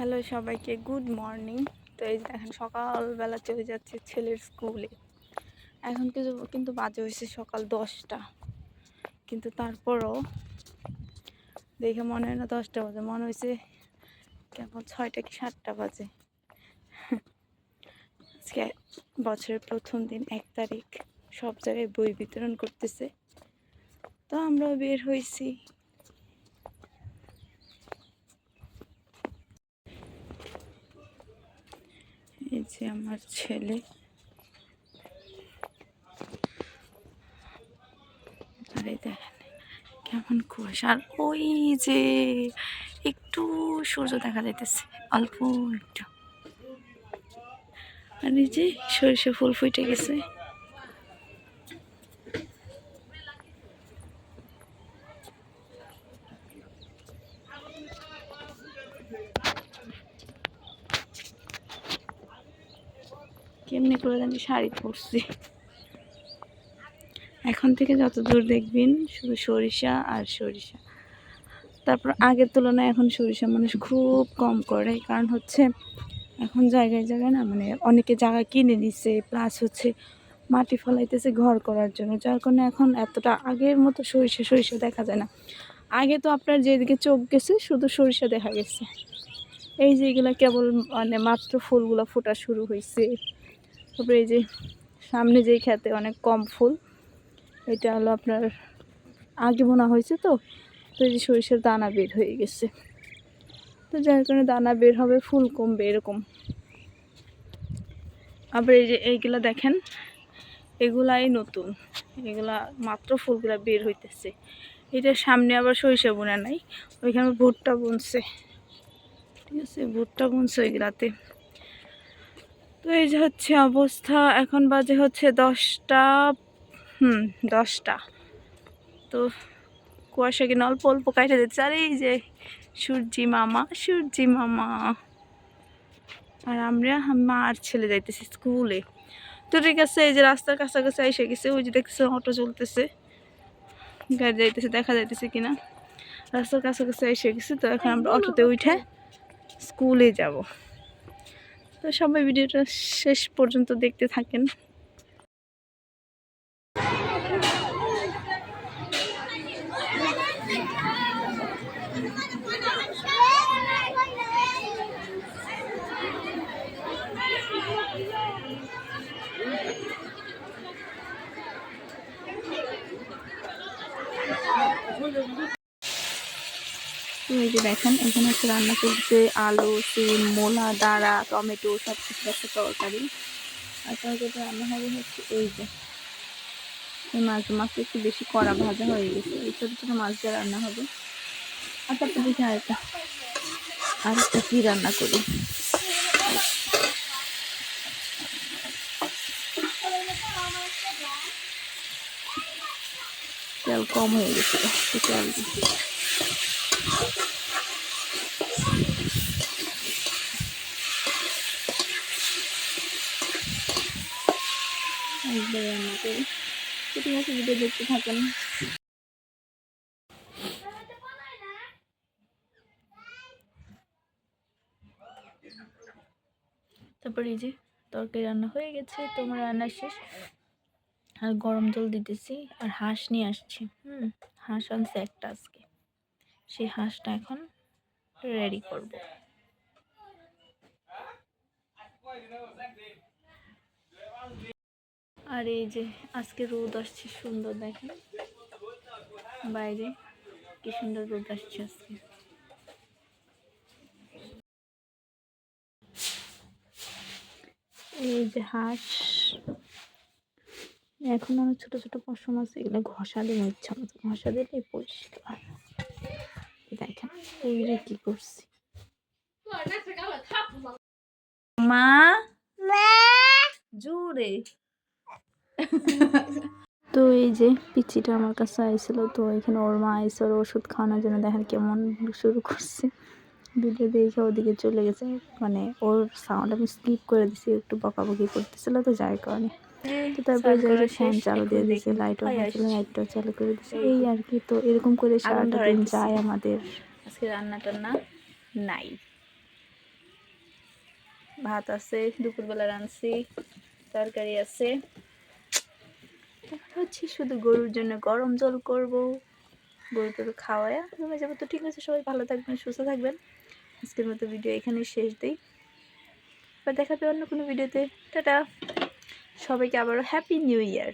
Hello সবাইকে, good morning. তো এই যে দেখেন সকালবেলা চলে যাচ্ছে ছেলের স্কুলে। এখন কিন্তু বাজে হয়েছে সকাল 10টা, কিন্তু তারপরও দেখে মনে হয় না 10টা বাজে, মনে হয়েছে কেমন 6টা কি 7টা বাজে। আজকে বছরের প্রথম দিন, 1 তারিখ, সব জায়গায় বই বিতরণ করতেছে, তো আমরাও বের হয়েছি। এই যে আমার ছেলে, আর এই দেখেন কেমন কুয়াশা, আর ওই যে একটু সূর্য দেখা যাইতেছে, অল্প একটু। আর এই যে সরিষা ফুল ফুটে গেছে। কেমনি করে জানি শাড়ি পরছি। এখন থেকে যত দূর দেখবেন শুধু সরিষা আর সরিষা। তারপর আগের তুলনায় এখন সরিষা মানুষ খুব কম করে, কারণ হচ্ছে এখন জায়গায় জায়গায় না, মানে অনেকে জায়গা কিনে নিচ্ছে, প্লাস হচ্ছে মাটি ফলাইতেছে ঘর করার জন্য, যার কারণে এখন এতটা আগের মতো সরিষা দেখা যায় না। আগে তো আপনার যেদিকে চোখ গেছে শুধু সরিষা দেখা গেছে। এই যে এগুলা কেবল মানে মাত্র ফুলগুলো ফোটা শুরু হয়েছে। তারপরে এই যে সামনে যেই খেতে অনেক কম ফুল, এটা হলো আপনার আগে বোনা হয়েছে, তো এই যে সরিষার দানা বের হয়ে গেছে, তো যার কারণে দানা বের হবে, ফুল কমবে এরকম। আবার এই যে এইগুলা দেখেন, এগুলাই নতুন, এগুলা মাত্র ফুলগুলা বের হইতেছে। এটার সামনে আবার সরিষা বোনা নাই, ওইখানে ভুট্টা বুনছে, ঠিক আছে, ভুট্টা বুনছে ওইগুলাতে। তো এই যে হচ্ছে অবস্থা। এখন বাজে হচ্ছে 10টা, 10টা। তো কুয়াশা কিনা অল্প অল্প কাটে দিচ্ছে, আর এই যে সূর্যি মামা। আর আমরা মা আর ছেলে যাইতেছি স্কুলে। তো ঠিক আছে, এই যে রাস্তার কাছাকাছি এসে গেছে, ওই যে দেখতেছে অটো চলতেছে, গাড়ি যাইতেছে, দেখা যাইতেছে কিনা। রাস্তার কাছাকাছি এসে গেছে, তো এখন আমরা অটোতে উঠে স্কুলে যাব। তো সবাই ভিডিওটা শেষ পর্যন্ত দেখতে থাকেন। এই যে দেখেন, এখানে হচ্ছে রান্না করছে আলু, সিম, মূলা, ডাঁড়া, টমেটো, সব কিছু একটা তরকারি। আর তরকারিটা রান্না হবে হচ্ছে এই যে এই মাছটা একটু বেশি কড়া ভাজা হয়ে গেছে, এই ছোটো ছোটো মাছ দিয়ে রান্না হবে। আর তারপর দেখি আরেকটা কি রান্না করি। তেল কম হয়ে গেছে, একটু তেল দিই। রান্না করি, ঠিক আছে, ভিডিও দেখতে থাকেন। তারপর এই যে তরকারি রান্না হয়ে গেছে, তোমার রান্না শেষ। আর গরম জল দিতেছি, আর হাঁস নিয়ে আসছি। হাঁস আনছে একটা আজকে, সেই হাঁসটা এখন রেডি করব। আর এই যে আজকে রোদ আসছে সুন্দর, দেখেন বাইরে কি সুন্দর রোদ আসছে আজকে। এই যে হাঁস, এখন অনেক ছোট ছোট পশম আছে, এগুলো ঘষা দিলে ইচ্ছা মতো ঘষা দিলে পরিষ্কার। দেখেন ওইরে কি করছি, মা জোরে। তো এই যে পিচ্চিটা আমার কাছে আইছিল, তো এখানে ওর মা আইসে ওর ওষুধ খাওয়ানোর জন্য। দেখেন কেমন শুরু করছে, ভিডিও দেখে ওদিকে চলে গেছে, মানে ওর সাউন্ড আমি স্কিপ করে দিছি, একটু বকাবকি করতেছিল, তো যার কারণে। তো তারপরে যে ফ্যান চালু দিয়ে দিয়েছে, লাইটটাও চালু করে দিয়েছে, এই আর কি। তো এরকম করে সারাটা দিন যায় আমাদের। আজকে রান্না টান্না নাই, ভাত আছে, দুপুরবেলা রাঁধছি, তরকারি আছে। হচ্ছে শুধু গরুর জন্য গরম জল করব, গরু টরু খাওয়ায় রুমে যাবো। তো ঠিক আছে, সবাই ভালো থাকবেন, সুস্থ থাকবেন। আজকের মতো ভিডিও এখানেই শেষ দিই, এবার দেখা হবে অন্য কোনো ভিডিওতে। টাটা, সবাইকে আবারও হ্যাপি নিউ ইয়ার।